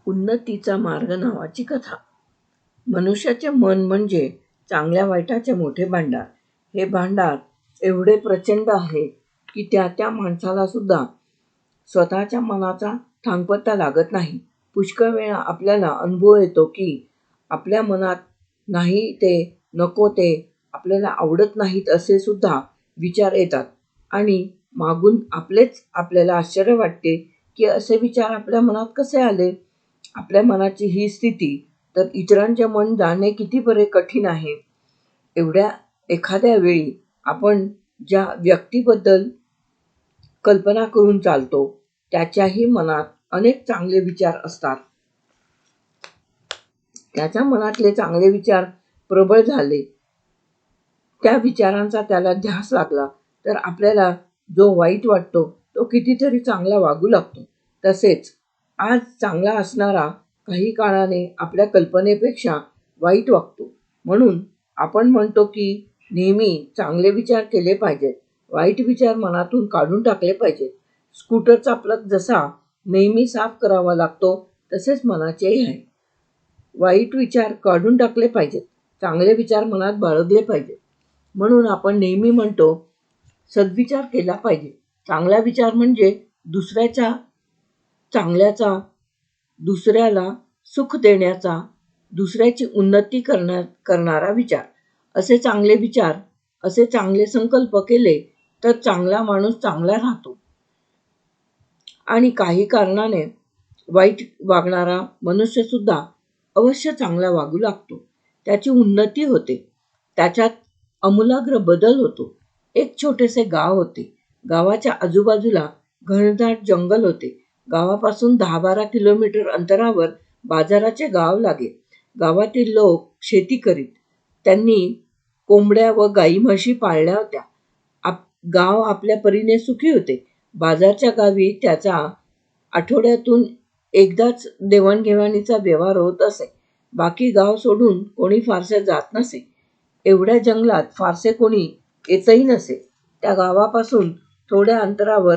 उन्नतीचा मार्ग नावाची कथा. मनुष्याचे मन म्हणजे चांगल्या वाईटाचे मोठे भांडार. हे भांडार एवढे प्रचंड आहे की त्या माणसाला सुद्धा स्वतःच्या मनाचा ठामपत्ता लागत नाही. पुष्कळ वेळा आपल्याला अनुभव येतो की आपल्या मनात नाही ते, नको ते, आपल्याला आवडत नाहीत असे सुद्धा विचार येतात आणि मागून आपल्याला आश्चर्य वाटते की असे विचार आपल्या मनात कसे आले. आपल्या मनाची ही स्थिती तर इतरांचे मन जाणणे किती बरे कठीण आहे. एखाद्या वेळी आपण ज्या व्यक्तीबद्दल कल्पना करून चालतो त्याच्याही मनात अनेक चांगले विचार असतात. त्याच्या मनातले चांगले विचार प्रबळ झाले, त्या विचारांचा त्याला ध्यास लागला तर आपल्याला जो वाईट वाटतो तो कितीतरी चांगला वागू लागतो. तसेच आज चांगला असणारा काही काळाने आपल्या कल्पनेपेक्षा वाईट वागतो. म्हणून आपण म्हणतो की नेहमी चांगले विचार केले पाहिजेत, वाईट विचार मनातून काढून टाकले पाहिजेत. स्कूटरचा प्लग जसा नेहमी साफ करावा लागतो तसेच मनाचेही आहे. वाईट विचार काढून टाकले पाहिजेत, चांगले विचार मनात बाळगले पाहिजेत. म्हणून आपण नेहमी म्हणतो सद्विचार केला पाहिजे. चांगला विचार म्हणजे दुसऱ्याच्या चांगल्याचा, दुसऱ्याला सुख देण्याचा, दुसऱ्याची उन्नती करणारा विचार. असे चांगले विचार, असे चांगले संकल्प केले तर चांगला माणूस चांगला राहतो आणि काही कारणाने वाईट वागणारा मनुष्य सुद्धा अवश्य चांगला वागू लागतो. त्याची उन्नती होते, त्याच्यात आमूलाग्र बदल होतो. एक छोटेसे गाव होते. गावाच्या आजूबाजूला घनदाट जंगल होते. गावापासून 10-12 किलोमीटर अंतरावर बाजाराचे गाव लागे. गावातील लोक शेती करीत. त्यांनी कोंबड्या व गाई म्हशी पाळल्या होत्या. गाव आपल्या परीने सुखी होते. बाजारच्या गावी त्याचा आठवड्यातून एकदाच देवाणघेवाणीचा व्यवहार होत असे. बाकी गाव सोडून कोणी फारसे जात नसे. एवढ्या जंगलात फारसे कोणी येतही नसे. त्या गावापासून थोड्या अंतरावर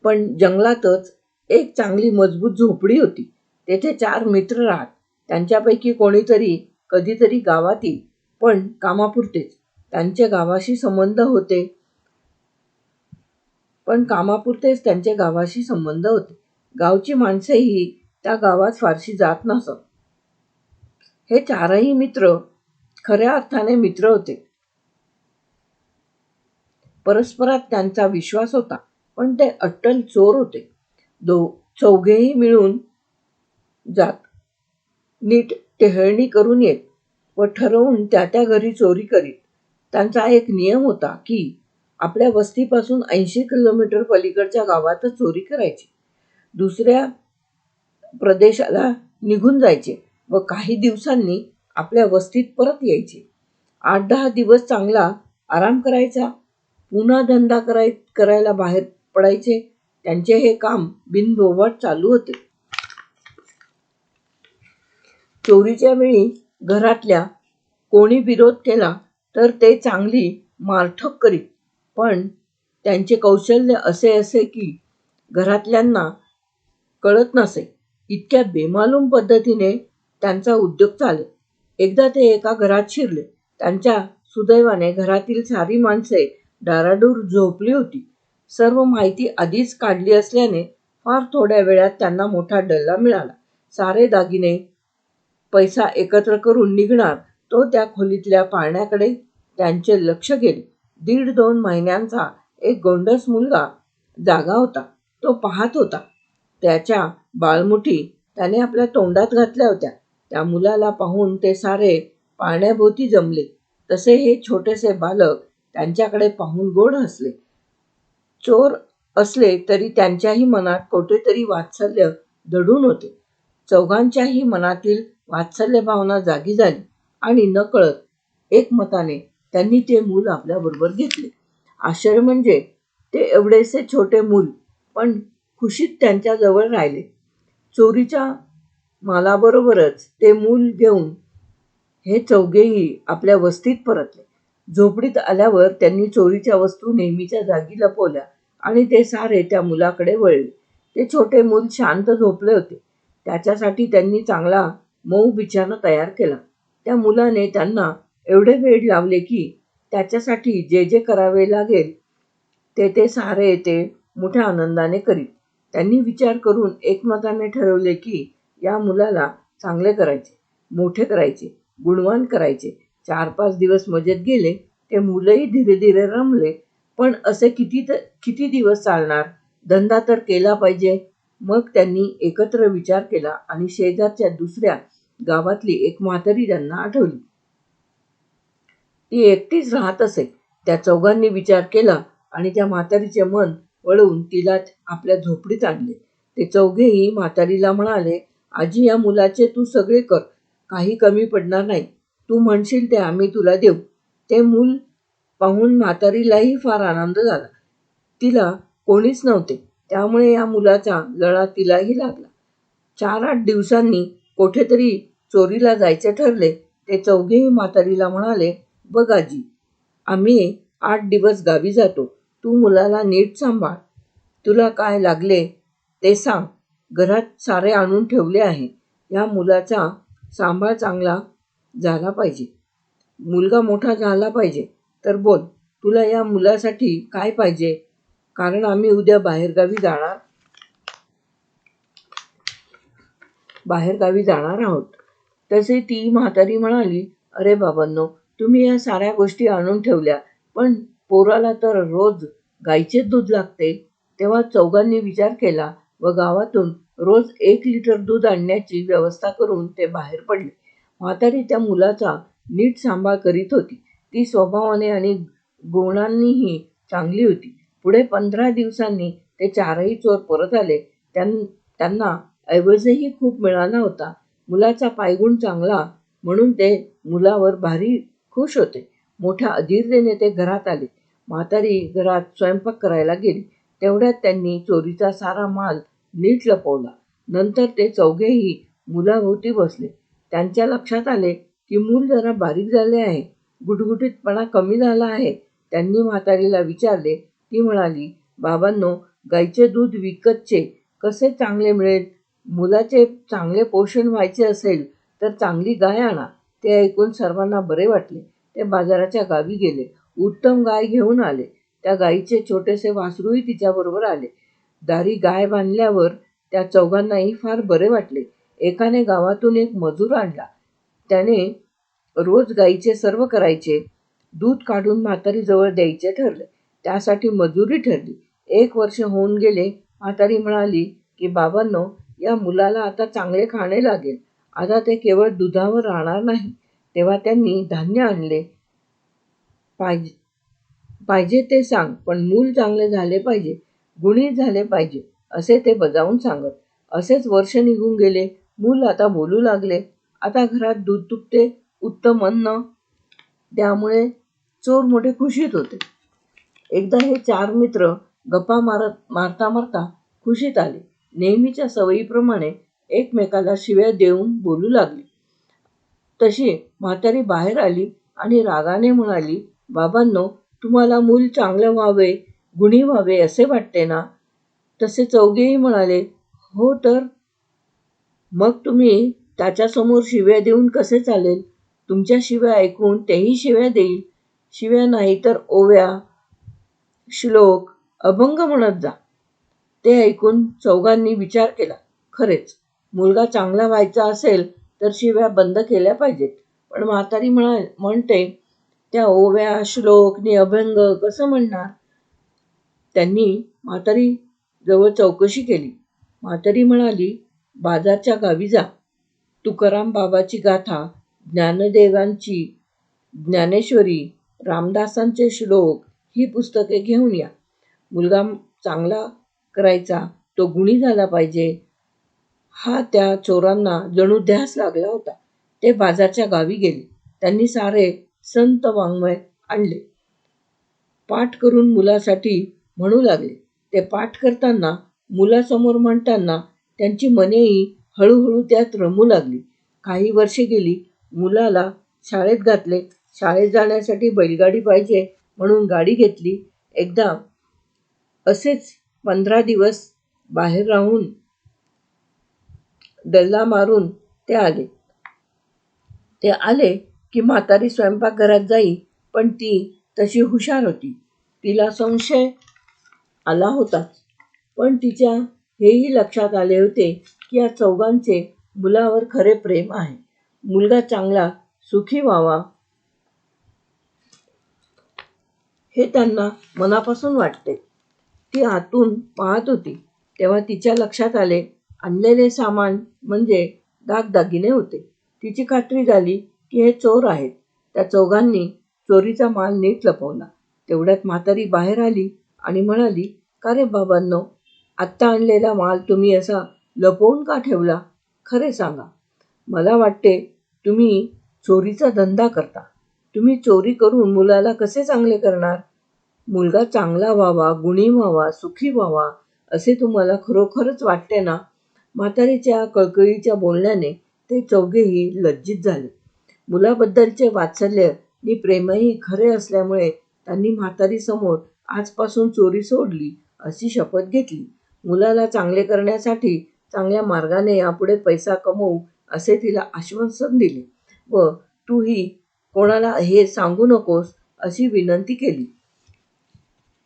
पण जंगलातच एक चांगली मजबूत झोपडी होती. तेथे 4 मित्र राहत. त्यांच्यापैकी कोणीतरी कधीतरी गावात येई, पण कामापुरतेच. त्यांचे गावाशी संबंध होते. गावची माणसेही त्या गावात फारशी जात नसत. हे 4ही मित्र खऱ्या अर्थाने मित्र होते. परस्परात त्यांचा विश्वास होता, पण ते अट्टल चोर होते. चौघेही मिळून जात, नीट टेहळणी करून येत व ठरवून त्या घरी चोरी करीत. त्यांचा एक नियम होता की आपल्या वस्तीपासून 80 किलोमीटर पलीकडच्या गावातच चोरी करायची. दुसऱ्या प्रदेशाला निघून जायचे व काही दिवसांनी आपल्या वस्तीत परत यायचे. 8-10 दिवस चांगला आराम करायचा, पुन्हा धंदा करायला बाहेर पडायचे. त्यांचे हे काम बिनबोभाट चालू होते. चोरीच्या वेळी घरातल्या कोणी विरोध केला तर ते चांगली मारठोक करीत, पण त्यांचे कौशल्य असे की घरातल्यांना कळत नसे. इतक्या बेमालूम पद्धतीने त्यांचा उद्योग चाले. एकदा ते एका घरात शिरले. त्यांच्या सुदैवाने घरातील सारी माणसे डाराडूर झोपली होती. सर्व माहिती आधीच काढली असल्याने फार थोड्या वेळात त्यांना मोठा डल्ला मिळाला. सारे दागिने, पैसा एकत्र करून निघणार तो त्या खोलीतल्या पाळण्याकडे त्यांचे लक्ष गेले. 1.5-2 महिन्यांचा एक गोंडस मुलगा जागा होता. तो पाहत होता. त्याच्या बाळमुठी त्याने आपल्या तोंडात घातल्या होत्या. त्या मुलाला पाहून ते सारे पाळण्याभोवती जमले. तसे हे छोटेसे बालक त्यांच्याकडे पाहून गोड हसले. चोर असले तरी त्यांच्याही मनात कोठेतरी वात्सल्य दडून होते. चौघांच्याही मनातील वात्सल्य भावना जागी झाली आणि नकळत एकमताने त्यांनी ते मूल आपल्याबरोबर घेतले. आश्चर्य म्हणजे ते एवढेसे छोटे मूल पण खुशीत त्यांच्याजवळ राहिले. चोरीच्या मालाबरोबरच ते मूल घेऊन हे चौघेही आपल्या वस्तीत परतले. झोपडीत आल्यावर त्यांनी चोरीच्या वस्तू नेहमीच्या जागी लपवल्या आणि ते सारे त्या मुलाकडे वळले. ते छोटे मूल शांत झोपले होते. त्याच्यासाठी त्यांनी चांगला मऊ बिछाना तयार केला. त्या मुलाने त्यांना एवढे वेड लावले की त्याच्यासाठी जे जे करावे लागेल ते सारे ते मोठ्या आनंदाने करीत. त्यांनी विचार करून एकमताने ठरवले की या मुलाला चांगले करायचे, मोठे करायचे, गुणवान करायचे. 4-5 दिवस मजेत गेले. ते मुलंही धीरे धीरे रमले. पण असे किती दिवस चालणार? धंदा तर केला पाहिजे. मग त्यांनी एकत्र विचार केला आणि शेजारच्या दुसऱ्या गावातली एक म्हातारी त्यांना आठवली. ती एकटीच राहत असे. त्या चौघांनी विचार केला आणि त्या म्हातारीचे मन वळवून तिला आपल्या झोपडीत आणले. ते चौघेही म्हातारीला म्हणाले, आजी, या मुलाचे तू सगळे कर, काही कमी पडणार नाही. तू म्हणशील ते आम्ही तुला देऊ. ते मूल पाहून म्हातारीलाही फार आनंद झाला. तिला कोणीच नव्हते, त्यामुळे या मुलाचा लळा तिलाही लागला. 4-8 दिवसांनी कोठेतरी चोरीला जायचे ठरले. ते चौघेही म्हातारीला म्हणाले, बघ आजी, आम्ही 8 दिवस गावी जातो. तू मुलाला नीट सांभाळ. तुला काय लागले ते सांग. घरात सारे आणून ठेवले आहे. या मुलाचा सांभाळ चांगला झाला पाहिजे. मुलगा मोठा झाला पाहिजे. तर बोल, तुला या मुलासाठी काय पाहिजे? कारण आम्ही उद्या बाहेरगावी जाणार आहोत. तसे ती म्हातारी म्हणाली, अरे बाबांनो, तुम्ही या साऱ्या गोष्टी आणून ठेवल्या, पण पोराला तर रोज गाईचे दूध लागते. तेव्हा चौघांनी विचार केला व गावातून रोज 1 लिटर दूध आणण्याची व्यवस्था करून ते बाहेर पडले. म्हातारी त्या मुलाचा नीट सांभाळ करीत होती. ती स्वभावाने आणि गुणांनीही चांगली होती. पुढे 15 दिवसांनी ते चारही चोर परत आले. त्यांना ऐवजही खूप मिळाला होता. मुलाचा पायगुण चांगला म्हणून ते मुलावर भारी खुश होते. मोठ्या अधीरतेने ते घरात आले. म्हातारी घरात स्वयंपाक करायला गेली. तेवढ्यात त्यांनी चोरीचा सारा माल नीट लपवला. नंतर ते चौघेही मुलाभोवती बसले. त्यांच्या लक्षात आले की मूल जरा बारीक झाले आहे, गुटगुटीतपणा कमी झाला आहे. त्यांनी म्हातारीला विचारले. ती म्हणाली, बाबांनो, गाईचे दूध विकतचे कसे चांगले मिळेल? मुलाचे चांगले पोषण व्हायचे असेल तर चांगली गाय आणा. ते ऐकून सर्वांना बरे वाटले. ते बाजाराच्या गावी गेले. उत्तम गाय घेऊन आले. त्या गायीचे छोटेसे वासरूही तिच्याबरोबर आले. दारी गाय बांधल्यावर त्या चौघांनाही फार बरे वाटले. एकाने गावातून एक मजूर आणला. त्याने रोज गायीचे सर्व करायचे. दूध काढून म्हातारीजवळ द्यायचे ठरले. त्यासाठी मजुरी ठरली. 1 वर्ष होऊन गेले. म्हातारी म्हणाली की बाबांनो, या मुलाला आता चांगले खाणे लागेल. आता ते केवळ दुधावर राहणार नाही. तेव्हा त्यांनी धान्य आणले. पाहिजे ते सांग, पण मूल चांगले झाले पाहिजे, गुणी झाले पाहिजे, असे ते बजावून सांगत. असेच वर्ष निघून गेले. मूल आता बोलू लागले. आता घरात दूध तुटते, उत्तम अन्न, त्यामुळे चोर मोठे खुशीत होते. एकदा हे 4 मित्र गप्पा मारता मारता खुशीत आले. नेहमीच्या सवयीप्रमाणे एकमेकाला शिव्या देऊन बोलू लागले. तशी म्हातारी बाहेर आली आणि रागाने म्हणाली, बाबांनो, तुम्हाला मूल चांगलं व्हावे, गुणी व्हावे असे वाटते ना? तसे चौघेही म्हणाले, हो तर. मग तुम्ही त्याच्यासमोर शिव्या देऊन कसे चालेल? तुमच्या शिव्या ऐकून तेही शिव्या देईल. शिव्या नाही तर ओव्या, श्लोक, अभंग म्हणत जा. ते ऐकून चौघांनी विचार केला. खरेच, मुलगा चांगला व्हायचा असेल तर शिव्या बंद केल्या पाहिजेत. पण म्हातारी म्हणते, त्या ओव्या, श्लोक नि अभंग कसं म्हणणार? त्यांनी म्हातारी जवळ चौकशी केली. म्हातारी म्हणाली, बाजारच्या गावी जा. तुकाराम बाबाची गाथा, ज्ञानदेवांची ज्ञानेश्वरी, रामदासांचे श्लोक ही पुस्तके घेऊन या. मुलगा चांगला करायचा, तो गुणी झाला पाहिजे, हा त्या चोरांना जणू ध्यास लागला होता. ते बाजारच्या गावी गेले. त्यांनी सारे संत वाङ्मय आणले. पाठ करून मुलासाठी म्हणू लागले. ते पाठ करताना, मुलासमोर म्हणताना त्यांची मनेही हळूहळू त्यात रमू लागली. काही वर्षे गेली. मुलाला शाळेत घातले. शाळेत जाण्यासाठी बैलगाडी पाहिजे म्हणून गाडी घेतली. एकदा असेच 15 दिवस बाहेर राहून डल्ला मारून ते आले की म्हातारी स्वयंपाकघरात जाई, पण ती तशी हुशार होती. तिला संशय आला होताच, पण तिच्या हेही लक्षात आले होते की या चौघांचे मुलावर खरे प्रेम आहे. मुलगा चांगला सुखी व्हावा हे त्यांना मनापासून वाटते. ती आतून पाहत होती तेव्हा तिच्या लक्षात आले, आणलेले सामान म्हणजे दागदागिने होते. तिची खात्री झाली की हे चोर आहेत. त्या चौघांनी चोरीचा माल नीट लपवला. तेवढ्यात म्हातारी बाहेर आली आणि म्हणाली, का रे बाबांनो, आत्ता आणलेला माल तुम्ही असा लपवून का ठेवला? खरे सांगा. मला वाटते तुम्ही चोरीचा धंदा करता. तुम्ही चोरी करून मुलाला कसे चांगले करणार? मुलगा चांगला व्हावा, गुणी व्हावा, सुखी व्हावा असे तुम्हाला खरोखरच वाटते ना? म्हातारीच्या कळकळीच्या बोलण्याने ते चौघेही लज्जित झाले. मुलाबद्दलचे वात्सल्य आणि प्रेमही खरे असल्यामुळे त्यांनी म्हातारीसमोर आजपासून चोरी सोडली अशी शपथ घेतली. मुलाला चांगले करण्यासाठी चांगल्या मार्गाने यापुढे पैसा कमवू असे तिला आश्वासन दिले व तूही कोणाला हे सांगू नकोस अशी विनंती केली.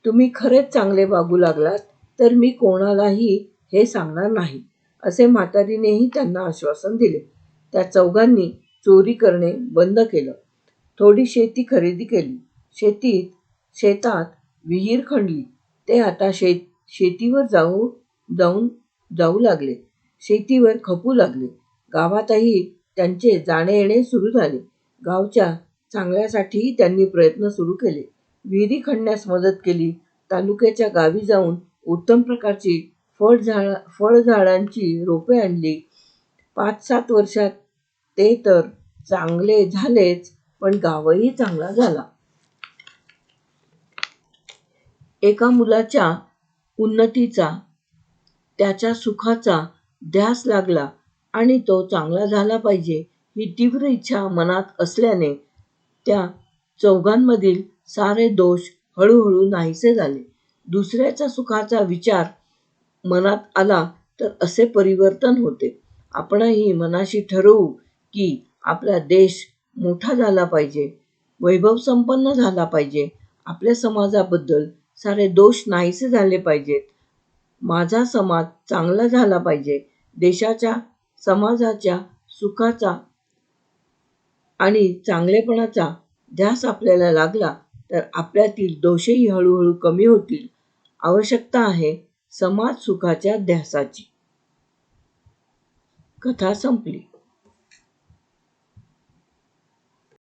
तुम्ही खरेच चांगले वागू लागलात तर मी कोणालाही हे सांगणार नाही असे म्हातारीनेही त्यांना आश्वासन दिले. त्या चौघांनी चोरी करणे बंद केलं. थोडी शेती खरेदी केली. शेतात विहीर खणली. ते आता शेतीवर जाऊ लागले. शेतीवर खपू लागले. गावातही त्यांचे जाणे येणे सुरू झाले. गावच्या चांगल्यासाठीही त्यांनी प्रयत्न सुरू केले. विहिरी खणण्यास मदत केली. तालुक्याच्या गावी जाऊन उत्तम प्रकारची फळझाडांची रोपे आणली. 5-7 वर्षात ते तर चांगले झालेच, पण गावही चांगला झाला. एका मुलाच्या उन्नतीचा, त्याच्या सुखाचा ध्यास लागला आणि तो चांगला झाला पाहिजे ही तीव्र इच्छा मनात असल्याने त्या चौघांमधील सारे दोष हळूहळू नाहीसे झाले. दुसऱ्याच्या सुखाचा विचार मनात आला तर असे परिवर्तन होते. आपणही मनाशी ठरवू की आपला देश मोठा झाला पाहिजे, वैभवसंपन्न झाला पाहिजे, आपल्या समाजाबद्दल सारे दोष नाहीसे झाले पाहिजेत, माझा समाज चांगला झाला पाहिजे. देशाच्या, समाजाच्या सुखाचा आणि चांगलेपणाचा ध्यास आपल्याला लागला तर आपल्यातील दोषही हळूहळू कमी होतील. आवश्यकता आहे समाज सुखाच्या ध्यासाची. कथा संपली.